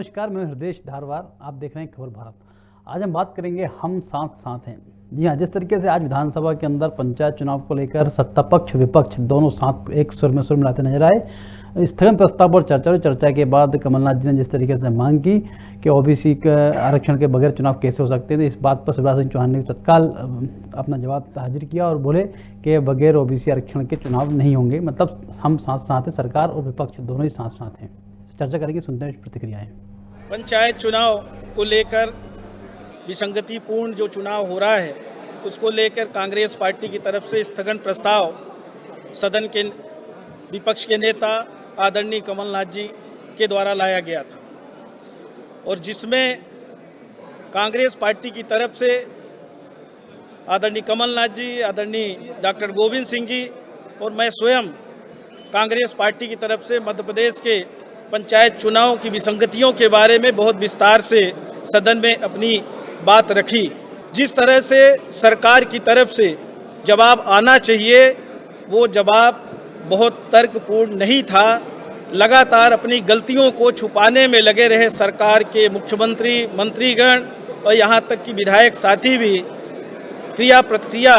नमस्कार, मैं हृदय धारवार। आप देख रहे हैं खबर भारत। आज हम बात करेंगे हम साथ साथ हैं। जी हाँ, जिस तरीके से आज विधानसभा के अंदर पंचायत चुनाव को लेकर सत्ता पक्ष विपक्ष दोनों साथ एक सुर मिलाते नजर आए। स्थगन प्रस्ताव पर चर्चा के बाद कमलनाथ जी ने जिस तरीके से मांग की कि ओबीसी के आरक्षण के बगैर चुनाव कैसे हो सकते हैं, तो इस बात पर शिवराज सिंह चौहान ने तत्काल अपना जवाब हाजिर किया और बोले कि बगैर ओबीसी आरक्षण के चुनाव नहीं होंगे। मतलब हम साथ साथ हैं, सरकार और विपक्ष दोनों ही साथ साथ हैं। चर्चा करेंगे, सुनते हैं प्रतिक्रियाएं। पंचायत चुनाव को लेकर विसंगतिपूर्ण जो चुनाव हो रहा है उसको लेकर कांग्रेस पार्टी की तरफ से स्थगन प्रस्ताव सदन के विपक्ष के नेता आदरणीय कमलनाथ जी के द्वारा लाया गया था और जिसमें कांग्रेस पार्टी की तरफ से आदरणीय कमलनाथ जी, आदरणीय डॉक्टर गोविंद सिंह जी और मैं स्वयं कांग्रेस पार्टी की तरफ से मध्य प्रदेश के पंचायत चुनाव की विसंगतियों के बारे में बहुत विस्तार से सदन में अपनी बात रखी। जिस तरह से सरकार की तरफ से जवाब आना चाहिए वो जवाब बहुत तर्कपूर्ण नहीं था। लगातार अपनी गलतियों को छुपाने में लगे रहे सरकार के मुख्यमंत्री, मंत्रीगण और यहाँ तक कि विधायक साथी भी क्रिया प्रतिक्रिया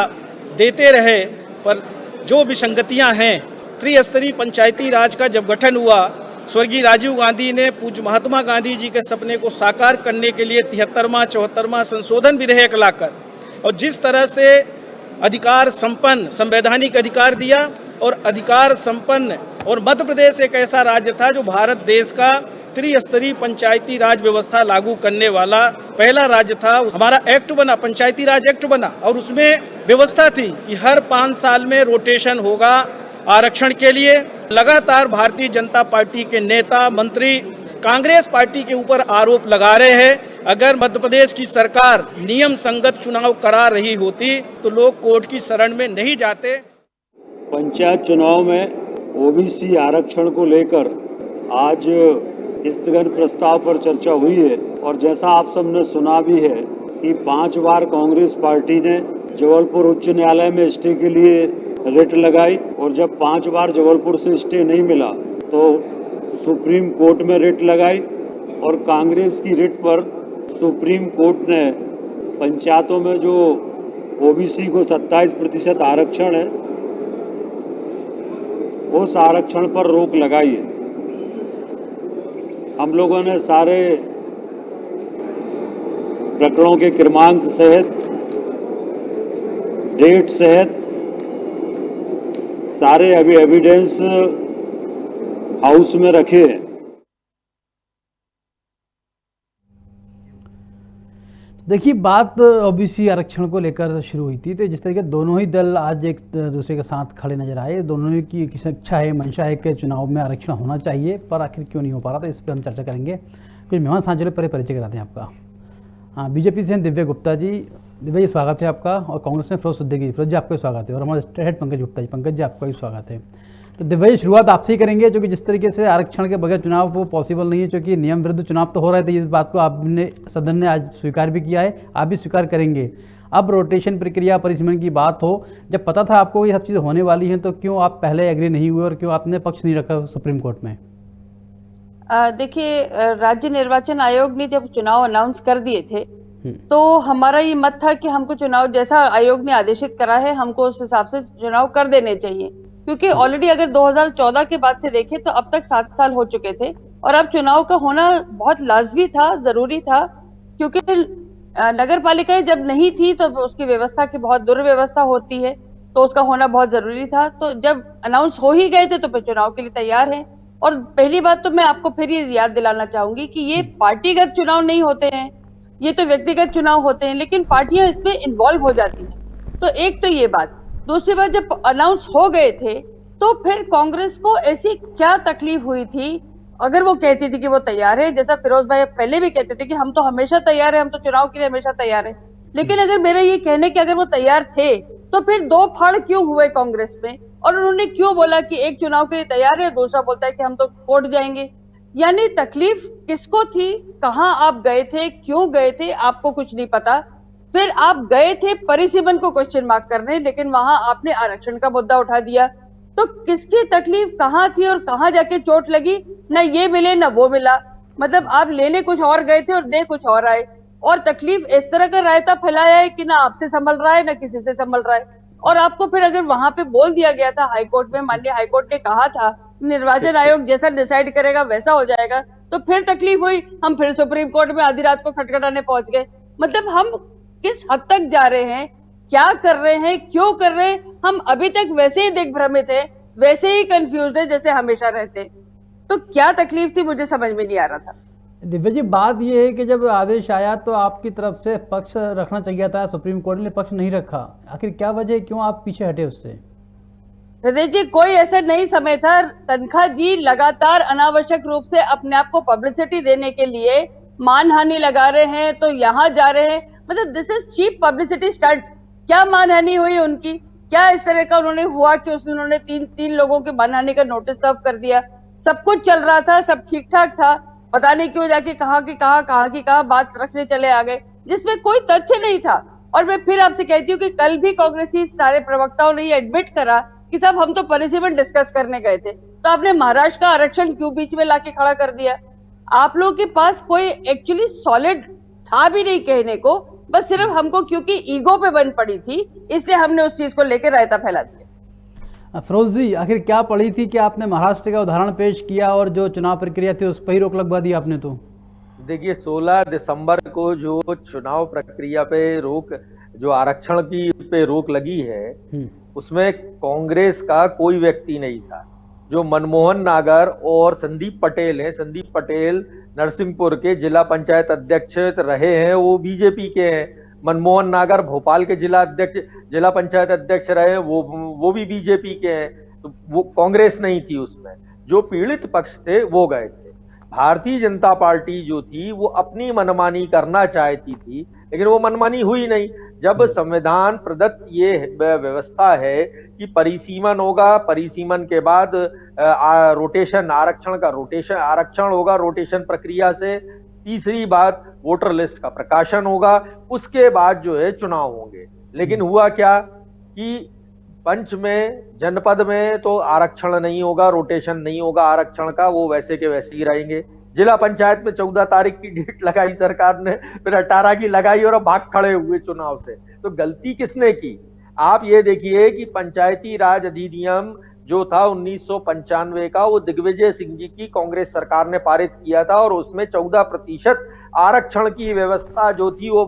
देते रहे। पर जो विसंगतियाँ हैं, त्रिस्तरीय पंचायती राज का जब गठन हुआ, स्वर्गीय राजीव गांधी ने पूज्य महात्मा गांधी जी के सपने को साकार करने के लिए 73वां 74वां संशोधन विधेयक लाकर और जिस तरह से अधिकार संपन्न संवैधानिक अधिकार दिया और अधिकार संपन्न, और मध्य प्रदेश एक ऐसा राज्य था जो भारत देश का त्रिस्तरीय पंचायती राज व्यवस्था लागू करने वाला पहला राज्य था। हमारा एक्ट बना, पंचायती राज एक्ट बना और उसमें व्यवस्था थी कि हर 5 साल में रोटेशन होगा आरक्षण के लिए। लगातार भारतीय जनता पार्टी के नेता मंत्री कांग्रेस पार्टी के ऊपर आरोप लगा रहे हैं। अगर मध्य प्रदेश की सरकार नियम संगत चुनाव करा रही होती तो लोग कोर्ट की शरण में नहीं जाते। पंचायत चुनाव में ओबीसी आरक्षण को लेकर आज स्थगन प्रस्ताव पर चर्चा हुई है और जैसा आप सबने सुना भी है कि 5 बार कांग्रेस पार्टी ने जबलपुर उच्च न्यायालय में स्टे के लिए रिट लगाई और जब 5 बार जबलपुर से स्टे नहीं मिला तो सुप्रीम कोर्ट में रिट लगाई और कांग्रेस की रिट पर सुप्रीम कोर्ट ने पंचायतों में जो ओबीसी को 27% आरक्षण है उस आरक्षण पर रोक लगाई है। हम लोगों ने सारे प्रकरणों के क्रमांक सहित, डेट सहित सारे अभी एविडेंस हाउस में रखे हैं। देखिए, बात ओबीसी आरक्षण को लेकर शुरू हुई थी, तो जिस तरीके दोनों ही दल आज एक दूसरे के साथ खड़े नजर आए। दोनों की इच्छा है, मंशा है कि चुनाव में आरक्षण होना चाहिए, पर आखिर क्यों नहीं हो पा रहा था, इस पर हम चर्चा करेंगे। कुछ मेहमान साथ जुड़े, परिचय कराते हैं आपका। हाँ, बीजेपी से हैं दिव्य गुप्ता जी। दिव्य जी, स्वागत है आपका। और कांग्रेस में फिरोज सिद्दीकी, फिरोज जी आपका भी स्वागत है। और हमारे हेड पंकज गुप्ता जी, पंकज जी आपका भी स्वागत है। तो दिव्य जी, शुरुआत आपसे ही करेंगे, जो कि जिस तरीके से आरक्षण के बगैर चुनाव वो पॉसिबल नहीं है, क्योंकि नियम विरुद्ध चुनाव तो हो रहे थे। इस बात को आपने सदन ने आज स्वीकार भी किया है, आप भी स्वीकार करेंगे। अब रोटेशन प्रक्रिया परिसीमन की बात हो, जब पता था आपको ये सब चीज़ें होने वाली हैं, तो क्यों आप पहले एग्री नहीं हुए और क्यों आपने पक्ष नहीं रखा सुप्रीम कोर्ट में? देखिए, राज्य निर्वाचन आयोग ने जब चुनाव अनाउंस कर दिए थे तो हमारा ये मत था कि हमको चुनाव जैसा आयोग ने आदेशित करा है हमको उस हिसाब से चुनाव कर देने चाहिए, क्योंकि ऑलरेडी अगर 2014 के बाद से देखें तो अब तक 7 साल हो चुके थे और अब चुनाव का होना बहुत लाजमी था, जरूरी था। क्योंकि नगर पालिकाएं जब नहीं थी तो उसकी व्यवस्था की बहुत दुर्व्यवस्था होती है, तो उसका होना बहुत जरूरी था। तो जब अनाउंस हो ही गए थे तो फिर चुनाव के लिए तैयार है। और पहली बात तो मैं आपको फिर ये याद दिलाना चाहूंगी कि ये पार्टीगत चुनाव नहीं होते हैं, ये तो व्यक्तिगत चुनाव होते हैं, लेकिन पार्टियां इसमें इन्वॉल्व हो जाती हैं। तो एक तो ये बात। दूसरी बात, जब अनाउंस हो गए थे तो फिर कांग्रेस को ऐसी क्या तकलीफ हुई थी अगर वो कहती थी कि वो तैयार है। जैसा फिरोज भाई पहले भी कहते थे कि हम तो हमेशा तैयार है, हम तो चुनाव के लिए हमेशा तैयार है, लेकिन अगर मेरा ये कहने कि अगर वो तैयार थे तो फिर 2 फाड़ क्यों हुए कांग्रेस में, और उन्होंने क्यों बोला कि एक चुनाव के लिए तैयार है, दूसरा बोलता है कि हम तो कोर्ट जाएंगे। यानी तकलीफ किसको थी, कहां आप गए थे, क्यों गए थे, आपको कुछ नहीं पता। फिर आप गए थे परिसीमन को क्वेश्चन मार्क करने, लेकिन वहां आपने आरक्षण का मुद्दा उठा दिया। तो किसकी तकलीफ कहां थी और कहां जाके चोट लगी, ना ये मिले ना वो मिला। मतलब आप लेने कुछ और गए थे और दे कुछ और आए, और तकलीफ इस तरह का रायता फैलाया है कि ना आपसे संभल रहा है ना किसी से संभल रहा है। और आपको फिर अगर वहां पे बोल दिया गया था हाईकोर्ट में, माननीय हाईकोर्ट ने कहा था निर्वाचन आयोग जैसा डिसाइड करेगा वैसा हो जाएगा, तो फिर तकलीफ हुई, हम फिर सुप्रीम कोर्ट में आधी रात को खटखटाने पहुंच गए। मतलब हम किस हद तक जा रहे हैं, क्या कर रहे हैं, क्यों कर रहे हैं, हम अभी तक वैसे ही दिग्भ्रमित है, वैसे ही कंफ्यूज है जैसे हमेशा रहते। तो क्या तकलीफ थी मुझे समझ में नहीं आ रहा था। दिव्या जी, बात यह है कि जब आदेश आया तो आपकी तरफ से पक्ष रखना चाहिए था, सुप्रीम कोर्ट ने पक्ष नहीं रखा, आखिर क्या वजह है, क्यों आप पीछे हटे उससे? हृदय जी, कोई ऐसा नहीं समय था। तनखा जी लगातार अनावश्यक रूप से अपने आप को पब्लिसिटी देने के लिए मानहानि लगा रहे हैं, तो यहाँ जा रहे हैं। मतलब this is cheap publicity stunt. क्या मानहानि हुई उनकी? क्या इस तरह का उन्होंने हुआ कि उन्होंने तीन लोगों के मानहानि का नोटिस सर्व कर दिया? सब कुछ चल रहा था, सब ठीक ठाक था, पता नहीं क्यों जाके कहाँ की कहाँ बात रखने चले आ गए, जिसमें कोई तथ्य नहीं था। और मैं फिर आपसे कहती हूँ कि कल भी कांग्रेसी सारे प्रवक्ताओं ने ये एडमिट करा कि साहब हम तो परिसीमन डिस्कस करने गए थे, तो आपने महाराष्ट्र का आरक्षण क्यों बीच में लाके खड़ा कर दिया? आप लोगों के पास कोई एक्चुअली सॉलिड था भी नहीं कहने को, बस सिर्फ हमको क्योंकि ईगो पे बन पड़ी थी, इसलिए हमने उस चीज को लेकर रायता फैला दिया। फिरोज जी, आखिर क्या पड़ी थी कि आपने महाराष्ट्र का उदाहरण पेश किया और जो चुनाव प्रक्रिया थी उस पर ही रोक लगवा दी आपने? तो देखिए, 16 दिसंबर को जो चुनाव प्रक्रिया पे रोक, जो आरक्षण की पे रोक लगी है, उसमें कांग्रेस का कोई व्यक्ति नहीं था। जो मनमोहन नागर और संदीप पटेल हैं, संदीप पटेल नरसिंहपुर के जिला पंचायत अध्यक्ष रहे हैं, वो बीजेपी के हैं। मनमोहन नागर भोपाल के जिला पंचायत अध्यक्ष रहे, वो भी बीजेपी के हैं। तो वो कांग्रेस नहीं थी उसमें। जो पीड़ित पक्ष थे वो गए थे। भारतीय जनता पार्टी जो थी वो अपनी मनमानी करना चाहती थी, लेकिन वो मनमानी हुई नहीं। जब संविधान प्रदत्त ये व्यवस्था है कि परिसीमन होगा, परिसीमन के बाद रोटेशन, आरक्षण होगा, रोटेशन प्रक्रिया से तीसरी बात वोटर लिस्ट का प्रकाशन होगा, उसके बाद जो है चुनाव होंगे। लेकिन हुआ क्या कि पंच में, जनपद में तो आरक्षण नहीं होगा, रोटेशन नहीं होगा आरक्षण का, वो वैसे के वैसे ही रहेंगे। जिला पंचायत में 14 तारीख की डेट लगाई सरकार ने, फिर 18 की लगाई और भाग खड़े हुए चुनाव से। तो गलती किसने की? आप ये देखिए कि पंचायती राज अधिनियम जो था 1995 का, वो दिग्विजय सिंह जी की कांग्रेस सरकार ने पारित किया था, और उसमें 14% आरक्षण की व्यवस्था जो थी वो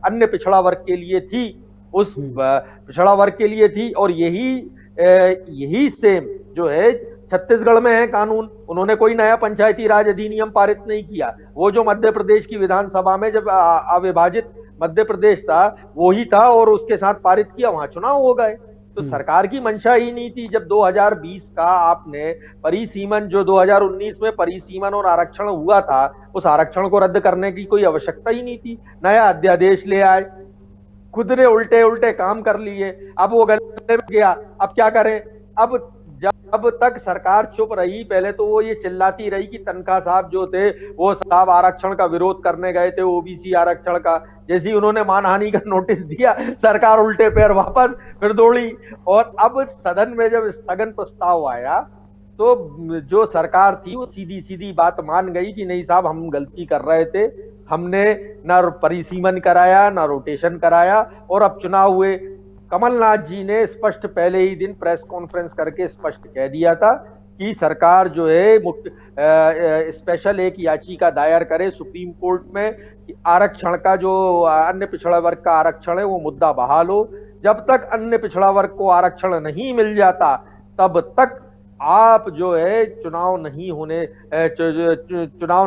अन्य पिछड़ा वर्ग के लिए थी, उस पिछड़ा वर्ग के लिए थी। और यही सेम जो है छत्तीसगढ़ में है कानून। उन्होंने कोई नया पंचायती राज अधिनियम पारित नहीं किया। वो जो मध्य प्रदेश की विधानसभा में जब अविभाजित मध्य प्रदेश था वही था, और उसके साथ पारित किया, वहां चुनाव हो गए। तो सरकार की मंशा ही नहीं थी। जब 2020 का आपने परिसीमन, जो 2019 में परिसीमन और आरक्षण हुआ था, उस आरक्षण को रद्द करने की कोई आवश्यकता ही नहीं थी। नया अध्यादेश ले आए, खुद ने उल्टे काम कर लिए। अब वो गले में गया, अब क्या करें? जब तक सरकार चुप रही, पहले तो वो ये चिल्लाती रही कि तनखा साहब जो थे वो साहब आरक्षण का विरोध करने गए थे, ओबीसी आरक्षण का। जैसे ही उन्होंने मानहानि का नोटिस दिया, सरकार उल्टे पैर वापस फिर दौड़ी। और अब सदन में जब स्थगन प्रस्ताव आया तो जो सरकार थी वो सीधी बात मान गई कि नहीं साहब, हम गलती कर रहे थे, हमने ना परिसीमन कराया ना रोटेशन कराया, और अब चुनाव हुए। कमलनाथ जी ने स्पष्ट पहले ही दिन प्रेस कॉन्फ्रेंस करके स्पष्ट कह दिया था कि सरकार जो है स्पेशल एक याचिका दायर करे सुप्रीम कोर्ट में कि आरक्षण का, जो अन्य पिछड़ा वर्ग का आरक्षण है, वो मुद्दा बहाल हो। जब तक अन्य पिछड़ा वर्ग को आरक्षण नहीं मिल जाता तब तक आप जो है चुनाव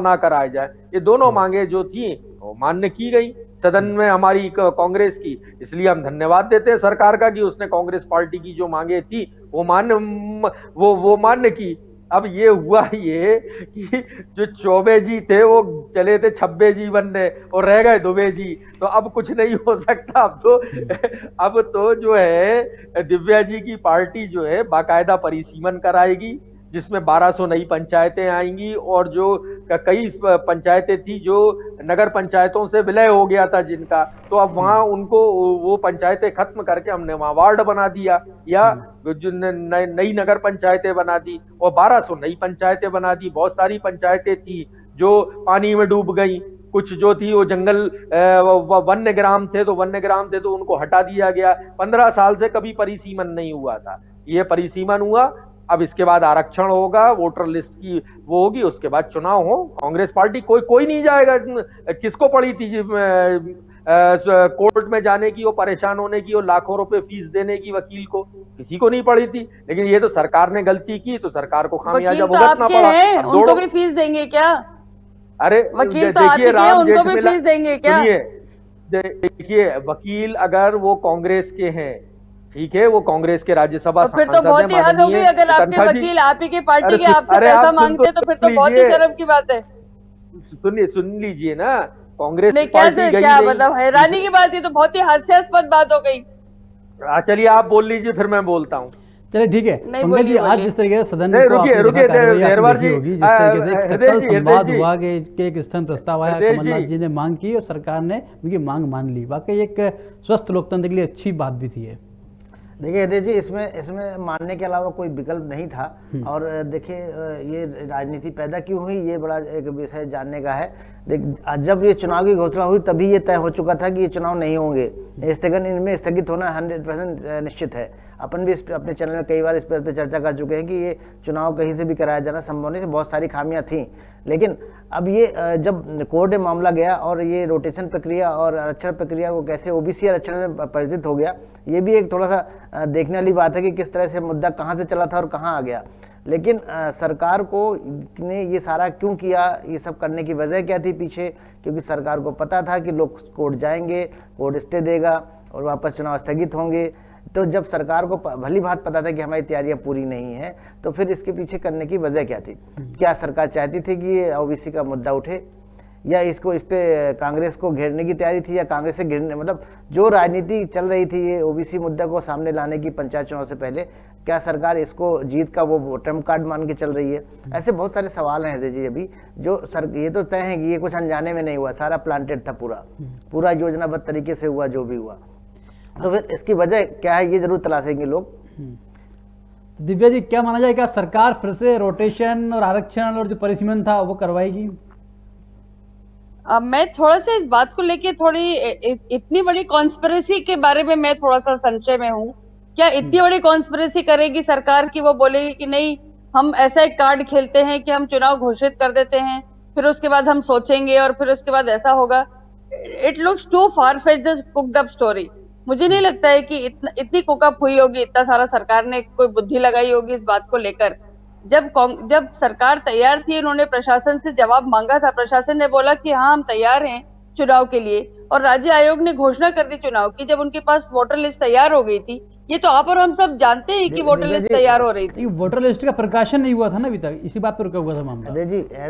ना कराए जाए। ये दोनों मांगे जो थी वो मान्य की गई सदन में हमारी कांग्रेस की। इसलिए हम धन्यवाद देते हैं सरकार का कि उसने कांग्रेस पार्टी की जो मांगे थी वो मान्य की। अब ये हुआ ये कि जो चौबे जी थे वो चले थे 26 जी बनने और रह गए दुबे जी, तो अब कुछ नहीं हो सकता। अब तो जो है दिव्या जी की पार्टी जो है बाकायदा परिसीमन कराएगी, जिसमें 1200 नई पंचायतें आएंगी, और जो कई पंचायतें थी जो नगर पंचायतों से विलय हो गया था जिनका, तो अब वहां उनको वो पंचायतें खत्म करके हमने वहां वार्ड बना दिया, या जो नई नगर पंचायतें बना दी, और 1200 नई पंचायतें बना दी। बहुत सारी पंचायतें थी जो पानी में डूब गई, कुछ जो थी वो जंगल वन्य ग्राम थे तो उनको हटा दिया गया। 15 साल से कभी परिसीमन नहीं हुआ था, ये परिसीमन हुआ। अब इसके बाद आरक्षण होगा, वोटर लिस्ट की वो होगी, उसके बाद चुनाव हो। कांग्रेस पार्टी कोई नहीं जाएगा। किसको पड़ी थी कोर्ट में जाने की, वो परेशान होने की, वो लाखों रुपए फीस देने की वकील को? किसी को नहीं पड़ी थी। लेकिन ये तो सरकार ने गलती की तो सरकार को खामियाजा वकील तो भुगतना आपके पड़ा। हैं, अब उनको भी फीस देंगे क्या? अरे वकील तो आपके हैं, उनको भी फीस देंगे क्या? सुनिए, देखिए, वकील अगर वो कांग्रेस के हैं, ठीक है, वो कांग्रेस के राज्यसभा फिर तो बहुत ही हद हो गई। अगर आपके वकील आप ही की पार्टी के आपसे पैसा मांगते तो फिर तो बहुत ही शर्म की बात है। सुन लीजिए ना, कांग्रेस नहीं, पार्टी कैसे, गई क्या नहीं। मतलब हैरानी की बात, ये तो बहुत ही हास्यास्पद बात हो गई। चलिए आप बोल लीजिए, फिर मैं बोलता हूँ। चलिए ठीक है नहीं, पंकज जी, आज बोलिए। जिस तरीके से सदन नहीं, को रुकिए, आपने रुकिए, देखा कार्यवाही आपने देरवार देखी जी, होगी, जिस तरीके से एक हृदय सकल जी, संवाद हृदय हुआ कि एक स्थगन प्रस्ताव आया, हृदय कमलनाथ जी। जी ने मांग की और सरकार ने उनकी मांग मान ली। वाकई एक स्वस्थ लोकतंत्र के लिए अच्छी बात भी थी ये। देखिए हृदय जी, इसमें मानने के अलावा कोई विकल्प नहीं था। और देखिए ये राजनीति पैदा क्यों हुई, ये बड़ा एक विषय जानने का है। जब ये चुनाव की घोषणा हुई तभी ये तय हो चुका था कि ये चुनाव नहीं होंगे, इनमें स्थगित होना 100% निश्चित है। अपन भी अपने चैनल में कई बार इस पर चर्चा कर चुके हैं कि ये चुनाव कहीं से भी कराया जाना संभव नहीं, बहुत सारी खामियां थी। लेकिन अब ये जब कोर्ट में मामला गया और ये रोटेशन प्रक्रिया और आरक्षण प्रक्रिया को कैसे ओबीसी आरक्षण में परिवर्तित हो गया, ये भी एक थोड़ा सा देखने वाली बात है कि किस तरह से मुद्दा कहाँ से चला था और कहाँ आ गया। लेकिन सरकार को ने ये सारा क्यों किया, ये सब करने की वजह क्या थी पीछे? क्योंकि सरकार को पता था कि लोग कोर्ट जाएंगे, कोर्ट स्टे देगा और वापस चुनाव स्थगित होंगे। तो जब सरकार को भली बात पता था कि हमारी तैयारियां पूरी नहीं है, तो फिर इसके पीछे करने की वजह क्या थी? क्या सरकार चाहती थी कि ये ओबीसी का मुद्दा उठे, या इस पे कांग्रेस को घेरने की तैयारी थी, या कांग्रेस से घेरने, मतलब जो राजनीति चल रही थी ये ओबीसी मुद्दा को सामने लाने की पंचायत चुनाव से पहले, क्या सरकार इसको जीत का वो ट्रम्प कार्ड मान के चल रही है? ऐसे बहुत सारे सवाल हैं हृदय जी अभी, जो ये तो तय है कि ये कुछ अनजाने में नहीं हुआ, सारा प्लांटेड था, पूरा योजनाबद्ध तरीके से हुआ जो भी हुआ। तो फिर इसकी वजह क्या है, ये जरूर तलाशेंगे लोग। दिव्या जी, क्या माना जाए, क्या सरकार फिर से रोटेशन और आरक्षण और जो परिसीमन था वो करवाएगी? मैं थोड़ा सा इस बात को लेके थोड़ी इतनी बड़ी कॉन्स्पिरेसी के बारे में मैं थोड़ा सा संशय में हूँ। क्या इतनी बड़ी कॉन्स्पिरेसी करेगी सरकार की, वो बोलेगी कि नहीं हम ऐसा एक कार्ड खेलते हैं कि हम चुनाव घोषित कर देते हैं, फिर उसके बाद हम सोचेंगे और फिर उसके बाद ऐसा होगा? It looks too far fetched this cooked up story. मुझे नहीं लगता है कि इतनी कुकअप हुई होगी, इतना सारा सरकार ने कोई बुद्धि लगाई होगी इस बात को लेकर। जब सरकार तैयार थी, उन्होंने प्रशासन से जवाब मांगा था, प्रशासन ने बोला कि हाँ हम तैयार हैं चुनाव के लिए, और राज्य आयोग ने घोषणा कर दी चुनाव की जब उनके पास वोटर लिस्ट तैयार हो गई थी। ये तो आप और हम सब जानते हैं कि वोटर लिस्ट तैयार हो रही थी। वोटर लिस्ट का प्रकाशन नहीं हुआ था ना अभी तक, इसी बात पर रुका हुआ था मामला।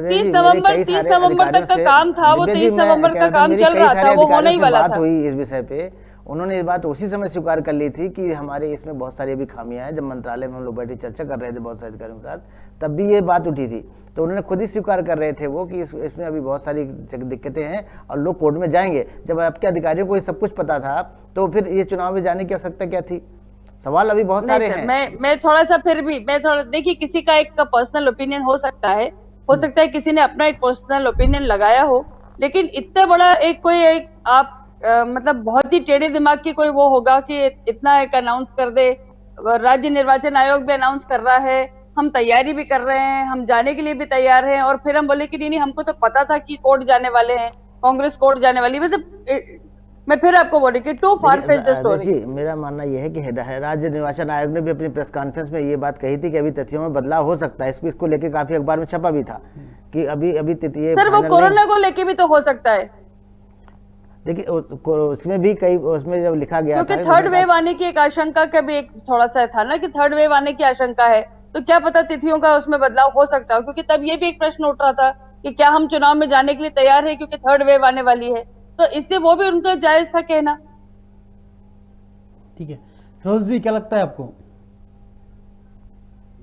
30 नवंबर तक का काम था, वो 30 नवंबर का काम चल रहा था, वो होने ही वाला था। हुई इस विषय पे, उन्होंने ये बात उसी समय स्वीकार कर ली थी कि हमारे इसमें बहुत सारी अभी खामियां हैं। जब मंत्रालय में हम लोग बैठे चर्चा कर रहे थे बहुत सारे अधिकारियों के साथ, तब भी ये बात उठी थी, तो उन्होंने खुद ही स्वीकार कर रहे थे वो कि इसमें अभी बहुत सारी दिक्कतें हैं और लोग कोर्ट में जाएंगे। जब आपके अधिकारियों को ये सब कुछ पता था, तो फिर ये चुनाव में जाने की आवश्यकता क्या थी? सवाल अभी बहुत सारे हैं। मैं थोड़ा सा फिर भी देखिए, किसी का एक का पर्सनल ओपिनियन हो सकता है, किसी ने अपना एक पर्सनल ओपिनियन लगाया हो, लेकिन इतना बड़ा एक आप मतलब बहुत ही टेढ़े दिमाग की कोई वो होगा कि इतना एक अनाउंस कर दे। राज्य निर्वाचन आयोग भी अनाउंस कर रहा है, हम तैयारी भी कर रहे हैं, हम जाने के लिए भी तैयार हैं, और फिर हम बोले कि नहीं हमको तो पता था कि कोर्ट जाने वाले हैं, कांग्रेस कोर्ट जाने वाली। वैसे मैं फिर आपको बोली कि too far fetched the story. मेरा मानना यह है कि राज्य निर्वाचन आयोग ने भी अपनी प्रेस कॉन्फ्रेंस में ये बात कही थी कि अभी तिथियों में बदलाव हो सकता है। इसको लेके काफी अखबार में छपा भी था कि अभी तिथि, सर वो कोरोना को लेके भी तो हो सकता है। देखिए उसमें भी कई, उसमें जब लिखा गया क्योंकि थर्ड वेव आने की एक आशंका का भी एक थोड़ा सा था ना कि थर्ड वेव आने की आशंका है, तो क्या पता तिथियों का उसमें बदलाव हो सकता है। क्योंकि तब ये भी एक प्रश्न उठ रहा था कि क्या हम चुनाव में जाने के लिए तैयार है क्योंकि थर्ड वेव आने वाली है, तो इसलिए वो भी उनका जायज था कहना। ठीक है, फिरोज जी क्या लगता है आपको?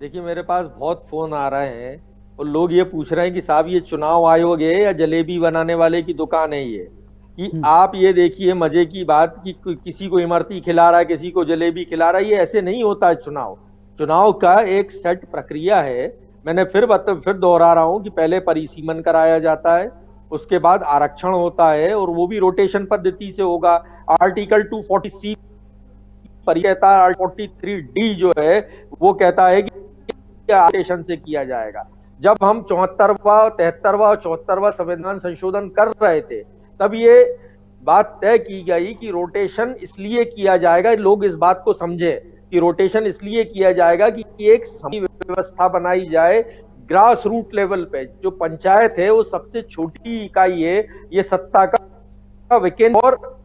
देखिए मेरे पास बहुत फोन आ रहे हैं और लोग ये पूछ रहे हैं कि साहब ये चुनाव आयोग है या जलेबी बनाने वाले की दुकान है ये, कि आप ये देखिए मजे की बात कि किसी को इमरती खिला रहा है, किसी को जलेबी खिला रहा है, ये ऐसे नहीं होता है। चुनाव का एक सेट प्रक्रिया है। मैंने फिर दोहरा रहा हूं कि पहले परिसीमन कराया जाता है, उसके बाद आरक्षण होता है, और वो भी रोटेशन पद्धति से होगा। आर्टिकल 240C कहता है, 43D जो है वो कहता है कि रोटेशन से किया जाएगा। जब हम 74वां, 73वां और 74वां संविधान संशोधन कर रहे थे, तब ये बात तय की गई कि रोटेशन इसलिए किया जाएगा, लोग इस बात को समझे कि रोटेशन इसलिए किया जाएगा कि एक व्यवस्था बनाई जाए ग्रास रूट लेवल पे। जो पंचायत है वो सबसे छोटी इकाई है ये सत्ता का विकेंद्र, और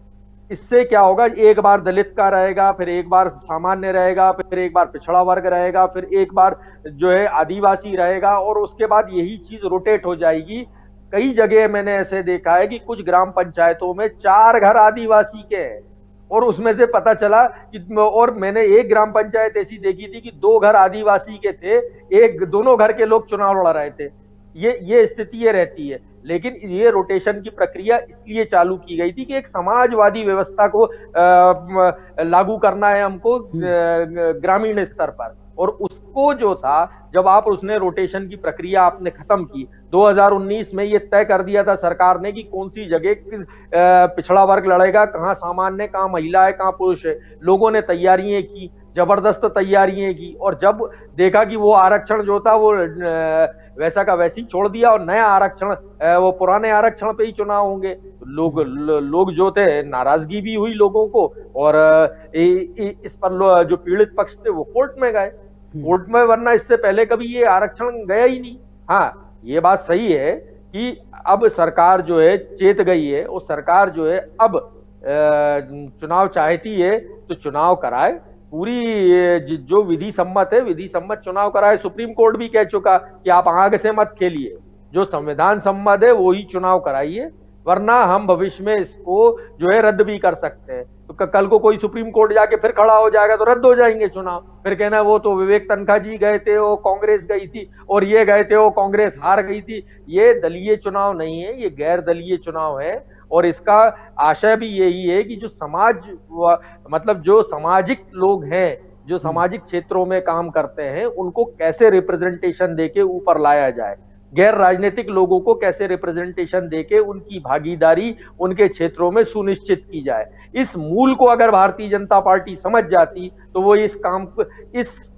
इससे क्या होगा, एक बार दलित का रहेगा, फिर एक बार सामान्य रहेगा, फिर एक बार पिछड़ा वर्ग रहेगा, फिर एक बार जो है आदिवासी रहेगा, और उसके बाद यही चीज रोटेट हो जाएगी। कई जगह मैंने ऐसे देखा है कि कुछ ग्राम पंचायतों में 4 घर आदिवासी के हैं, और उसमें से पता चला कि, और मैंने एक ग्राम पंचायत ऐसी देखी थी कि 2 घर आदिवासी के थे, दोनों घर के लोग चुनाव लड़ रहे थे। ये स्थिति ये रहती है। लेकिन ये रोटेशन की प्रक्रिया इसलिए चालू की गई थी कि एक समाजवादी व्यवस्था को लागू करना है हमको ग्रामीण स्तर पर, और उसको जो था, जब आप उसने रोटेशन की प्रक्रिया आपने खत्म की 2019 में, ये तय कर दिया था सरकार ने कि कौन सी जगह किस पिछड़ा वर्ग लड़ेगा, कहाँ सामान्य, कहाँ महिला है, कहाँ पुरुष है। लोगों ने तैयारियां की, जबरदस्त तैयारियां की, और जब देखा कि वो आरक्षण जो था वो वैसा का वैसी छोड़ दिया, और नया आरक्षण, वो पुराने आरक्षण पे ही चुनाव होंगे, लोग जो थे, नाराजगी भी हुई लोगों को, और इस पर जो पीड़ित पक्ष थे वो कोर्ट में गए, कोर्ट में, वरना इससे पहले कभी ये आरक्षण गया ही नहीं। हाँ, ये बात सही है कि अब सरकार जो है चेत गई है, और सरकार जो है अब चुनाव चाहती है तो चुनाव कराए, पूरी जो विधि सम्मत है विधि सम्मत चुनाव कराए। सुप्रीम कोर्ट भी कह चुका कि आप आग से मत खेलिए, जो संविधान सम्मत है वो ही चुनाव कराइए, वरना हम भविष्य में इसको जो है रद्द भी कर सकते हैं। तो कल को कोई सुप्रीम कोर्ट जाके फिर खड़ा हो जाएगा तो रद्द हो जाएंगे चुनाव, फिर कहना वो तो विवेक तनखा जी गए थे, वो कांग्रेस गई थी, और ये गए थे, वो कांग्रेस हार गई थी। ये दलीय चुनाव नहीं है, ये गैर दलीय चुनाव है, और इसका आशय भी यही है कि जो समाज, मतलब जो सामाजिक लोग हैं, जो सामाजिक क्षेत्रों में काम करते हैं, उनको कैसे रिप्रेजेंटेशन देके ऊपर लाया जाए, गैर राजनीतिक लोगों को कैसे रिप्रेजेंटेशन देके उनकी भागीदारी उनके क्षेत्रों में सुनिश्चित की जाए। इस मूल को अगर भारतीय जनता पार्टी समझ जाती तो वो इस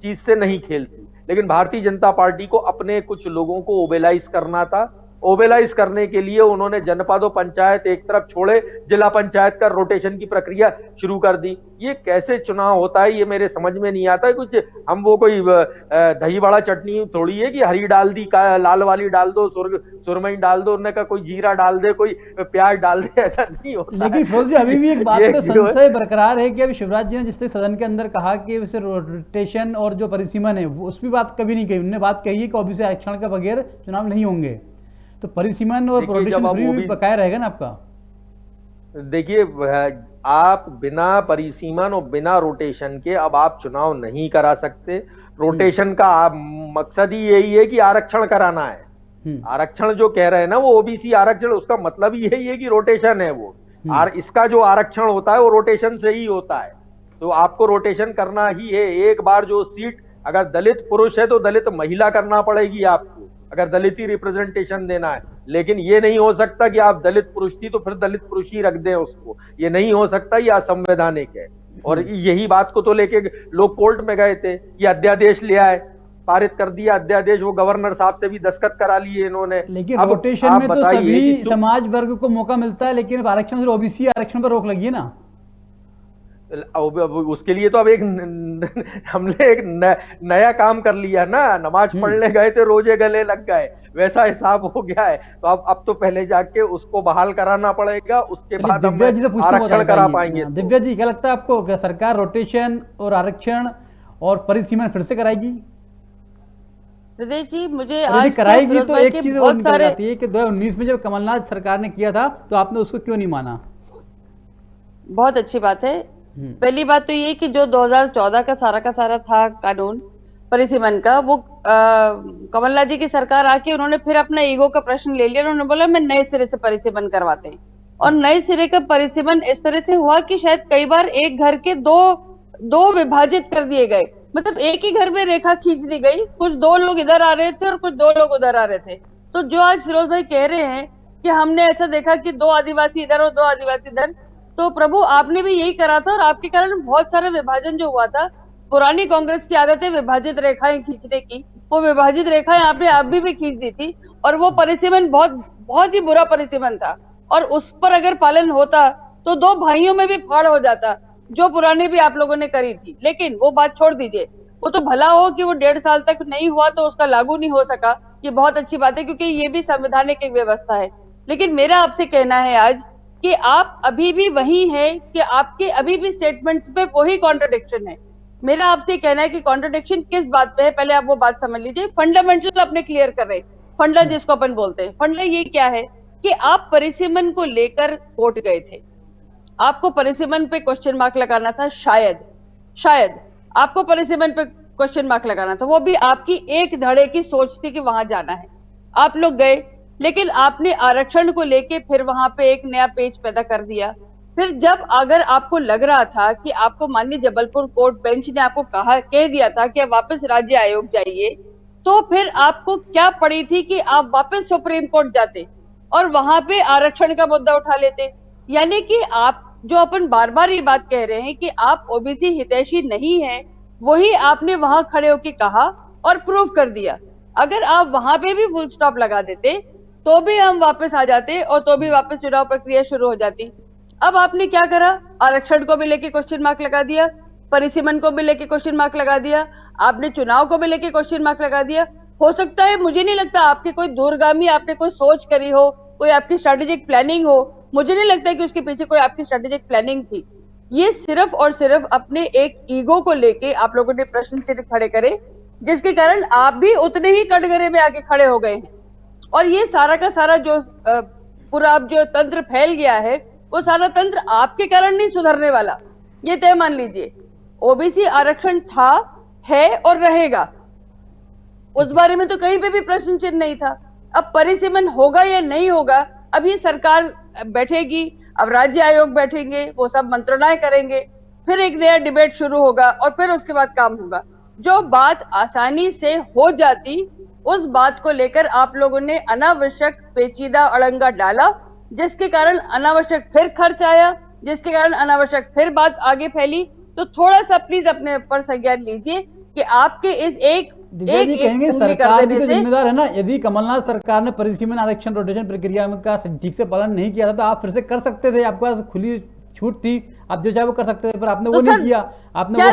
चीज से नहीं खेलती। लेकिन भारतीय जनता पार्टी को अपने कुछ लोगों को ओबेलाइज करना था। ओबेलाइज करने के लिए उन्होंने जनपद और पंचायत एक तरफ छोड़े, जिला पंचायत का रोटेशन की प्रक्रिया शुरू कर दी। ये कैसे चुनाव होता है ये मेरे समझ में नहीं आता है। कुछ हम वो कोई दही बड़ा चटनी थोड़ी है कि हरी डाल दी, लाल वाली डाल दो, सुरमई डाल दो, उन्होंने कहा कोई जीरा डाल दे, कोई प्याज डाल दे, ऐसा नहीं होता। लेकिन फिरोज जी, अभी भी एक बात पे संशय बरकरार है कि अभी शिवराज जी ने जिस तरह सदन के अंदर कहा कि वैसे रोटेशन और जो परिसीमन है उस भी बात कभी नहीं कही। उन्होंने बात कही है कि ओबीसी आरक्षण के बगैर चुनाव नहीं होंगे, तो परिसीमन और रोटेशन फ्री भी बकाया रहेगा ना आपका। देखिए, आप बिना परिसीमन और बिना रोटेशन के अब आप चुनाव नहीं करा सकते। रोटेशन का मकसद ही यही है कि आरक्षण कराना है। आरक्षण जो कह रहे हैं ना, वो ओबीसी आरक्षण, उसका मतलब ही यही है कि रोटेशन है वो। इसका जो आरक्षण होता है वो रोटेशन से ही होता है, तो आपको रोटेशन करना ही है। एक बार जो सीट, अगर दलित पुरुष है तो दलित महिला करना पड़ेगी आपको, अगर दलित ही रिप्रेजेंटेशन देना है। लेकिन ये नहीं हो सकता कि आप दलित पुरुष थी तो फिर दलित पुरुष ही रख दें उसको, ये नहीं हो सकता, ये असंवैधानिक है। और यही बात को तो लेके लोग कोर्ट में गए थे, ये अध्यादेश ले आए, पारित कर दिया अध्यादेश, वो गवर्नर साहब से भी दस्तखत करा लिए इन्होंने। लेकिन रोटेशन में तो सभी समाज वर्ग को मौका मिलता है, लेकिन आरक्षण से ओबीसी आरक्षण पर रोक लगी है ना। उसके लिए तो अब हमने एक नया काम कर लिया ना, नमाज पढ़ने गए थे, रोजे गले लग गए, वैसा हिसाब हो गया है। तो अब तो पहले जाके उसको बहाल कराना पड़ेगा, उसके बाद हम आरक्षण करा पाएंगे। दिव्या जी, क्या लगता है आपको, क्या सरकार रोटेशन और आरक्षण और परिसीमन फिर से कराएगी? हृदय जी, मुझे आज कराएगी तो एक चीज और निकल जाती है कि 2019 में जब कमलनाथ सरकार ने किया था तो आपने उसको क्यों नहीं माना? बहुत अच्छी बात है। पहली बात तो ये कि जो 2014 का सारा था कानून परिसीमन का, वो कमलनाथ जी की सरकार आके उन्होंने फिर अपना ईगो का प्रश्न ले लिया। उन्होंने बोला मैं नए सिरे से परिसीमन करवाते हैं, और नए सिरे का परिसीमन इस तरह से हुआ कि शायद कई बार एक घर के दो विभाजित कर दिए गए। मतलब एक ही घर में रेखा खींच दी गई, कुछ 2 लोग इधर आ रहे थे और कुछ 2 लोग उधर आ रहे थे। तो जो आज फिरोज भाई कह रहे हैं कि हमने ऐसा देखा कि 2 आदिवासी इधर और 2 आदिवासी इधर, तो प्रभु आपने भी यही करा था और आपके कारण बहुत सारा विभाजन जो हुआ था। पुरानी कांग्रेस की आदत है विभाजित रेखाएं खींचने की, वो विभाजित रेखाएं आपने अभी भी खींच दी थी और वो परिसीमन बहुत बहुत ही बुरा परिसीमन था और उस पर अगर पालन होता तो 2 भाइयों में भी फाड़ हो जाता, जो पुरानी भी आप लोगों ने करी थी। लेकिन वो बात छोड़ दीजिए, वो तो भला हो कि वो 1.5 साल तक नहीं हुआ तो उसका लागू नहीं हो सका, ये बहुत अच्छी बात है क्योंकि ये भी संवैधानिक एक व्यवस्था है। लेकिन मेरा आपसे कहना है आज कि आप अभी भी वही हैं कि आपके अभी भी स्टेटमेंट्स पे वही कॉन्ट्रडिक्शन है। मेरा आपसे कहना है कि कॉन्ट्रडिक्शन किस बात पे है, पहले आप वो बात समझ लीजिए। फंडामेंटल अपने क्लियर कर रहे, फंडा जिसको अपन बोलते हैं, फंडा ये क्या है कि आप परिसीमन को लेकर कोर्ट गए थे, आपको परिसीमन पे क्वेश्चन मार्क लगाना था, शायद आपको परिसीमन पे क्वेश्चन मार्क लगाना था, वो भी आपकी एक धड़े की सोच थी कि वहां जाना है, आप लोग गए। लेकिन आपने आरक्षण को लेके फिर वहां पे एक नया पेज पैदा कर दिया। फिर जब अगर आपको लग रहा था कि आपको माननीय जबलपुर कोर्ट बेंच ने आपको कह दिया था कि आप वापस राज्य आयोग जाइए, तो फिर आपको क्या पड़ी थी कि आप वापस सुप्रीम कोर्ट जाते और वहां पे आरक्षण का मुद्दा उठा लेते। यानी कि आप जो अपन बार बार ये बात कह रहे हैं कि आप ओबीसी हितैषी नहीं है, वही आपने वहां खड़े होकर कहा और प्रूव कर दिया। अगर आप वहां पे भी फुल स्टॉप लगा देते तो भी हम वापस आ जाते और तो भी वापस चुनाव प्रक्रिया शुरू हो जाती। अब आपने क्या करा, आरक्षण को भी लेके क्वेश्चन मार्क लगा दिया, परिसीमन को भी लेके क्वेश्चन मार्क लगा दिया, आपने चुनाव को भी लेके क्वेश्चन मार्क लगा दिया। हो सकता है, मुझे नहीं लगता आपकी कोई दूरगामी आपने कोई सोच करी हो, कोई आपकी स्ट्रेटेजिक प्लानिंग हो, मुझे नहीं लगता कि उसके पीछे कोई आपकी स्ट्रेटेजिक प्लानिंग थी। ये सिर्फ और सिर्फ अपने एक ईगो को लेके आप लोगों ने प्रश्न चिन्ह खड़े करे, जिसके कारण आप भी उतने ही कटघरे में आके खड़े हो गए हैं। और ये सारा का सारा जो पूरा अब जो तंत्र फैल गया है, वो सारा तंत्र आपके कारण नहीं सुधरने वाला, ये तय मान लीजिए। ओबीसी आरक्षण था, है और रहेगा, उस बारे में तो कहीं पे भी प्रश्न चिन्ह नहीं था। अब परिसीमन होगा या नहीं होगा, अब ये सरकार बैठेगी, अब राज्य आयोग बैठेंगे, वो सब मंत्रणाएं करेंगे, फिर एक नया डिबेट शुरू होगा और फिर उसके बाद काम होगा। जो बात आसानी से हो जाती, उस बात को लेकर आप लोगों ने अनावश्यक पेचीदा अड़ंगा डाला, जिसके कारण अनावश्यक फिर खर्च आया, जिसके कारण अनावश्यक फिर बात आगे फैली। तो थोड़ा सा प्लीज अपने ऊपर संज्ञान लीजिए कि आपके इस एक कहेंगे सरकार भी तो जिम्मेदार है ना। यदि कमलनाथ सरकार ने परिसीमन आरक्षण रोटेशन प्रक्रिया का ठीक से पालन नहीं किया था तो आप फिर से कर सकते थे, आपके पास खुली छूट थी, आप जो चाहे वो कर सकते थे, पर आपने वो नहीं किया। आपने वो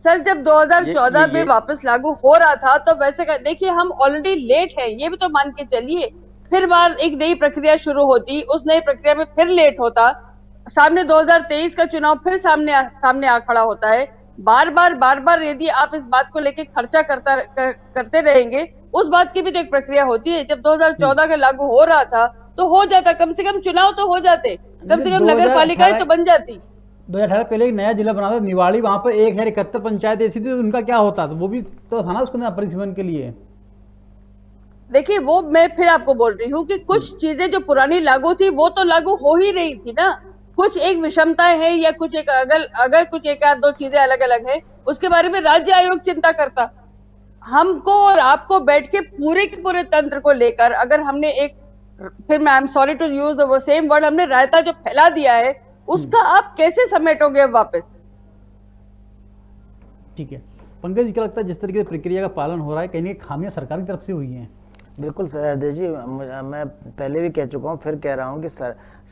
सर जब 2014 में वापस लागू हो रहा था तो वैसे देखिए हम ऑलरेडी लेट है, ये भी तो मान के चलिए। फिर बार एक नई प्रक्रिया शुरू होती, उस नई प्रक्रिया में फिर लेट होता, सामने 2023 का चुनाव फिर सामने आ खड़ा होता है। बार बार यदि आप इस बात को लेके खर्चा करते रहेंगे, उस बात की भी तो एक प्रक्रिया होती है। जब 2014 का लागू हो रहा था तो हो जाता, कम से कम चुनाव तो हो जाते, कम से कम नगर पालिकाएं तो बन जाती। 2018 पहले एक नया जिला बना था निवाड़ी, वहां पर 1071 पंचायत ऐसी थी, उनका क्या होता? तो वो भी तो था ना उसको परिसीमन के लिए। देखिए वो मैं फिर आपको बोल रही हूँ कि कुछ चीजें जो पुरानी लागू थी वो तो लागू हो ही रही थी ना। कुछ एक विषमताएं हैं या कुछ एक अगर कुछ एक आध दो चीजें अलग अलग है, उसके बारे में राज्य आयोग चिंता करता। हमको और आपको बैठ के पूरे के पूरे तंत्र को लेकर अगर हमने एक, फिर मैं I am sorry to use the same word, हमने रायता जो फैला दिया है, उसका आप कैसे समेटोगे वापस? ठीक है पंकज जी, क्या लगता है जिस तरीके से प्रक्रिया का पालन हो रहा है, कहीं खामियां सरकार की तरफ से हुई हैं? बिल्कुल हृदय जी, मैं पहले भी कह चुका हूँ, फिर कह रहा हूँ कि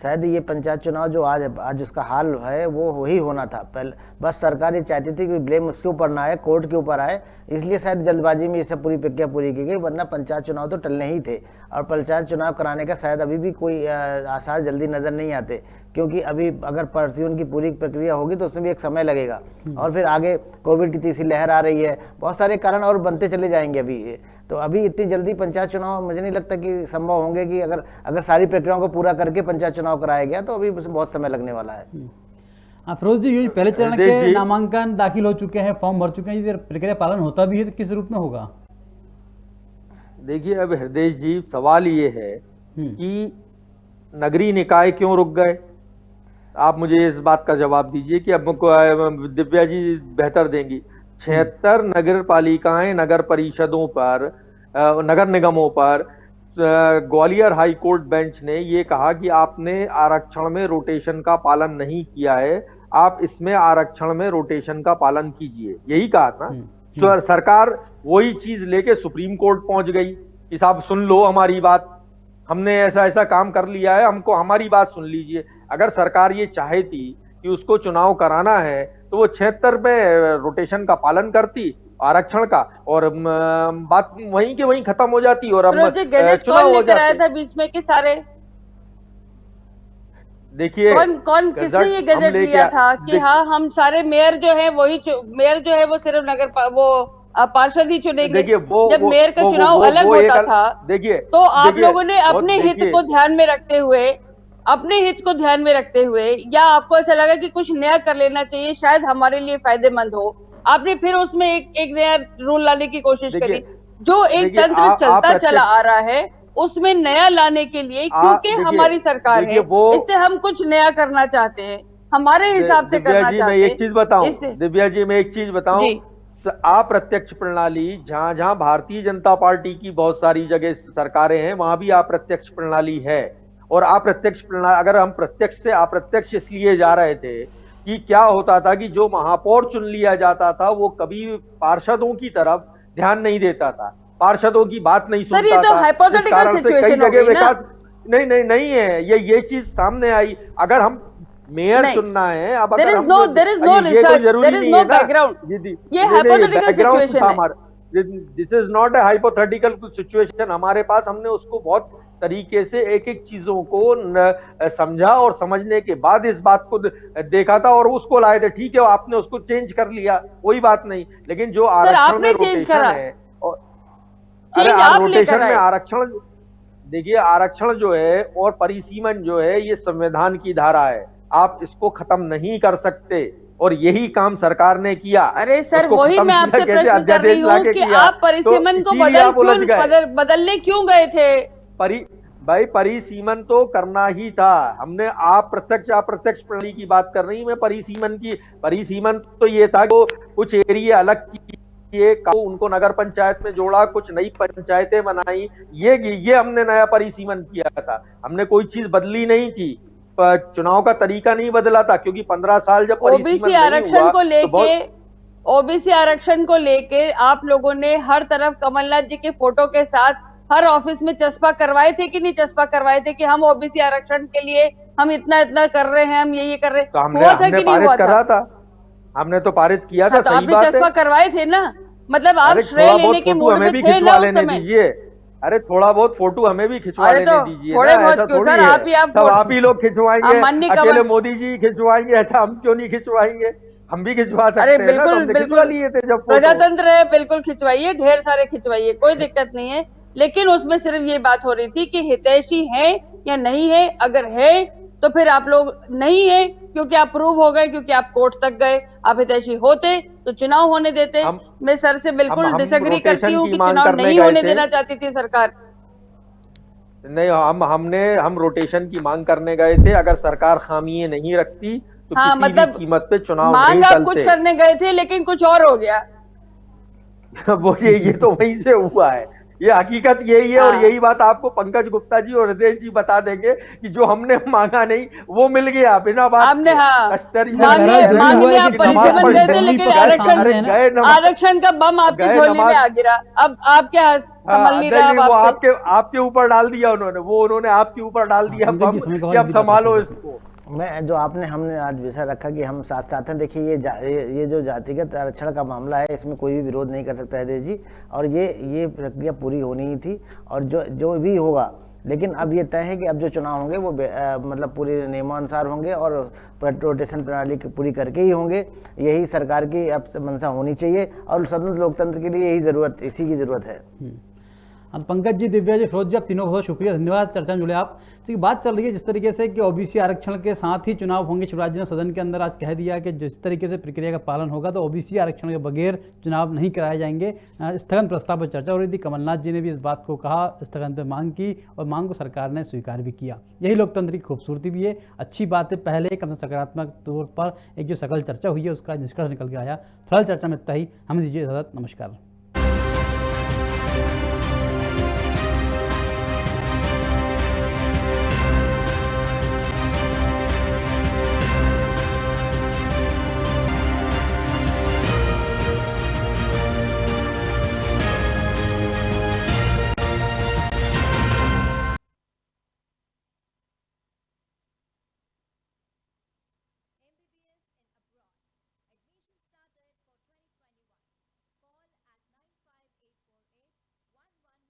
शायद ये पंचायत चुनाव जो आज उसका हाल है वो वही होना था। पहले बस सरकार ये चाहती थी कि ब्लेम उसके ऊपर ना आए, कोर्ट के ऊपर आए, इसलिए शायद जल्दबाजी में ये सब पूरी प्रक्रिया पूरी की गई, वरना पंचायत चुनाव तो टलने ही थे। और पंचायत चुनाव कराने का शायद अभी भी कोई आसार जल्दी नजर नहीं आते, क्योंकि अभी अगर परिसीमन की पूरी प्रक्रिया होगी तो उसमें भी एक समय लगेगा, और फिर आगे कोविड की तीसरी लहर आ रही है, बहुत सारे कारण और बनते चले जाएंगे। अभी इतनी जल्दी पंचायत चुनाव मुझे नहीं लगता कि संभव होंगे कि अगर सारी प्रक्रियाओं को पूरा करके पंचायत चुनाव कराया गया तो अभी बहुत समय लगने वाला है। हाँ फिरोज जी, ये पहले चरण के नामांकन दाखिल हो चुके हैं, फॉर्म भर चुके हैं, यदि प्रक्रिया पालन होता भी है तो किस रूप में होगा? देखिए अब हृदय जी, सवाल ये है कि नगरीय निकाय क्यों रुक गए? आप मुझे इस बात का जवाब दीजिए कि अब दिव्या जी बेहतर देंगी। 76 नगर पालिकाएं, नगर परिषदों पर, नगर निगमों पर ग्वालियर हाई कोर्ट बेंच ने ये कहा कि आपने आरक्षण में रोटेशन का पालन नहीं किया है, आप इसमें आरक्षण में रोटेशन का पालन कीजिए, यही कहा था। सरकार वही चीज लेके सुप्रीम कोर्ट पहुंच गई कि साहब सुन लो हमारी बात, हमने ऐसा ऐसा काम कर लिया है, हमको हमारी बात सुन लीजिए। अगर सरकार ये चाहती कि उसको चुनाव कराना है तो वो 76 में रोटेशन का पालन करती, आरक्षण का, और बात वहीं के वहीं खत्म हो जाती और हम चुनाव हो जाते। था बीच में कि सारे देखिए कौन किसने ये गजट लिया था कि हाँ हम सारे मेयर जो है वो सिर्फ वो पार्षद ही चुनेंगे। जब मेयर का चुनाव अलग होता था, देखिए तो आप लोगों ने अपने हित को ध्यान में रखते हुए या आपको ऐसा लगा कि कुछ नया कर लेना चाहिए, शायद हमारे लिए फायदेमंद हो, आपने फिर उसमें एक नया रूल लाने की कोशिश करी। जो एक तंत्र चलता चला आ रहा है उसमें नया लाने के लिए, क्योंकि हमारी सरकार है इसलिए हम कुछ नया करना चाहते हैं, हमारे हिसाब से करना चाहते हैं। मैं एक चीज बताऊं दिव्या जी, मैं एक चीज बताऊं, अप्रत्यक्ष प्रणाली, जहां जहां भारतीय जनता पार्टी की बहुत सारी जगह सरकारें हैं वहां भी अप्रत्यक्ष प्रणाली है। और अप्रत्यक्ष प्रणाली, अगर हम प्रत्यक्ष से अप्रत्यक्ष इसलिए जा रहे थे कि क्या होता था कि जो महापौर चुन लिया जाता था वो कभी पार्षदों की तरफ ध्यान नहीं देता था, पार्षदों की बात नहीं सुनता था। ये तो हाइपोथेटिकल सिचुएशन हो गई ना। नहीं है, ये चीज सामने आई। अगर हम मेयर चुनना है, अब अगर हम there is no research, there is no background, ये hypothetical situation है। This is not a hypothetical situation, हमारे पास, हमने उसको बहुत तरीके से एक एक चीजों को समझा और समझने के बाद इस बात को देखा था और उसको लाए थे। ठीक है, आपने उसको चेंज कर लिया, कोई बात नहीं, लेकिन जो आरक्षण में रोटेशन है, रोटेशन में आरक्षण, देखिए आरक्षण जो है और परिसीमन जो है ये संविधान की धारा है, आप इसको खत्म नहीं कर सकते और यही काम सरकार ने किया। अरे सर, वही मैं आपसे प्रश्न कर रही हूँ कि आप परिसीमन को बदलने क्यों गए थे? भाई परिसीमन तो करना ही था, हमने अप्रत्यक्ष प्रणाली की बात कर रही, मैं परिसीमन तो ये था कि कुछ एरिया अलग किए, उनको नगर पंचायत में जोड़ा, कुछ नई पंचायतें बनाई, ये हमने नया परिसीमन किया था, हमने कोई चीज बदली नहीं थी, चुनाव का तरीका नहीं बदला था, क्योंकि 15 साल जब ओबीसी आरक्षण को लेके आप लोगों ने हर तरफ कमलनाथ जी के फोटो के साथ हर ऑफिस में चस्पा करवाए थे कि नहीं चस्पा करवाए थे कि हम ओबीसी आरक्षण के लिए हम इतना कर रहे हैं, हम ये कर रहे हैं, तो हुआ था कि नहीं हुआ था? हमने तो पारित किया था। तो आपने चस्पा करवाए थे ना, मतलब आप श्रेय लेने के मूड में थे ना उस समय। अरे थोड़ा बहुत फोटो हमें भी खिंचवा लेने दीजिए, थोड़े बहुत क्यों सर, आप ही लोग खिंचवाएंगे, अकेले मोदी जी खिंचवाएंगे, ऐसा हम क्यों नहीं खिंचवाएंगे, हम भी खिंचवा सकते हैं। बिल्कुल लिए थे जब प्रजातंत्र है, बिल्कुल खिंचवाइए, ढेर सारे खिंचवाइए, कोई दिक्कत नहीं है, लेकिन उसमें सिर्फ ये बात हो रही थी कि हितैषी है या नहीं है, अगर है तो फिर आप लोग नहीं है क्योंकि आप प्रूव हो गए, क्योंकि आप कोर्ट तक गए, आप हितैषी होते तो चुनाव होने देते। मैं सर से बिल्कुल डिसएग्री करती हूँ कि चुनाव नहीं होने देना चाहती थी सरकार। नहीं, हम रोटेशन की मांग करने गए थे, अगर सरकार खामियां नहीं रखती तो हाँ, किसी भी कीमत पे चुनाव मांग नहीं आप चलते। कुछ करने गए थे लेकिन कुछ और हो गया। वो ये तो वहीं से हुआ है, ये हकीकत यही है। और यही बात आपको पंकज गुप्ता जी और हृदय जी बता देंगे कि जो हमने मांगा नहीं वो मिल गया बिना बात आपने। मांगने आप परिसीमन गए थे, लेकिन आरक्षण का बम आपकी झोली में आ गिरा। अब आप क्या संभल नहीं रहा? वो आपके ऊपर डाल दिया उन्होंने आपके ऊपर डाल दिया बम कि अब संभालो इसको। मैं जो हमने आज विषय रखा कि हम साथ साथ हैं, देखिए ये जो जातिगत आरक्षण का मामला है इसमें कोई भी विरोध नहीं कर सकता है जी, और ये प्रक्रिया पूरी होनी ही थी और जो भी होगा, लेकिन अब ये तय है कि अब जो चुनाव होंगे वो मतलब पूरे नियमानुसार होंगे और रोटेशन प्रणाली पूरी करके ही होंगे। यही सरकार की अब मंशा होनी चाहिए और स्वतंत्र लोकतंत्र के लिए इसी की जरूरत है। हाँ, पंकज जी, दिव्या जी, फिरोज जी, आप तीनों बहुत शुक्रिया, धन्यवाद चर्चा में जुड़े आप। तो बात चल रही है जिस तरीके से कि ओबीसी आरक्षण के साथ ही चुनाव होंगे, शिवराज जी ने सदन के अंदर आज कह दिया कि जिस तरीके से प्रक्रिया का पालन होगा तो ओबीसी आरक्षण के बगैर चुनाव नहीं कराए जाएंगे। स्थगन प्रस्ताव पर चर्चा हो रही थी, कमलनाथ जी ने भी इस बात को कहा, स्थगन पर मांग की और मांग को सरकार ने स्वीकार भी किया। यही लोकतंत्र की खूबसूरती भी है, अच्छी बात है। पहले कम से सकारात्मक तौर पर एक जो सकल चर्चा हुई है उसका निष्कर्ष निकल के आया। फिलहाल चर्चा में इतना ही, हमें दीजिए इजाजत, नमस्कार।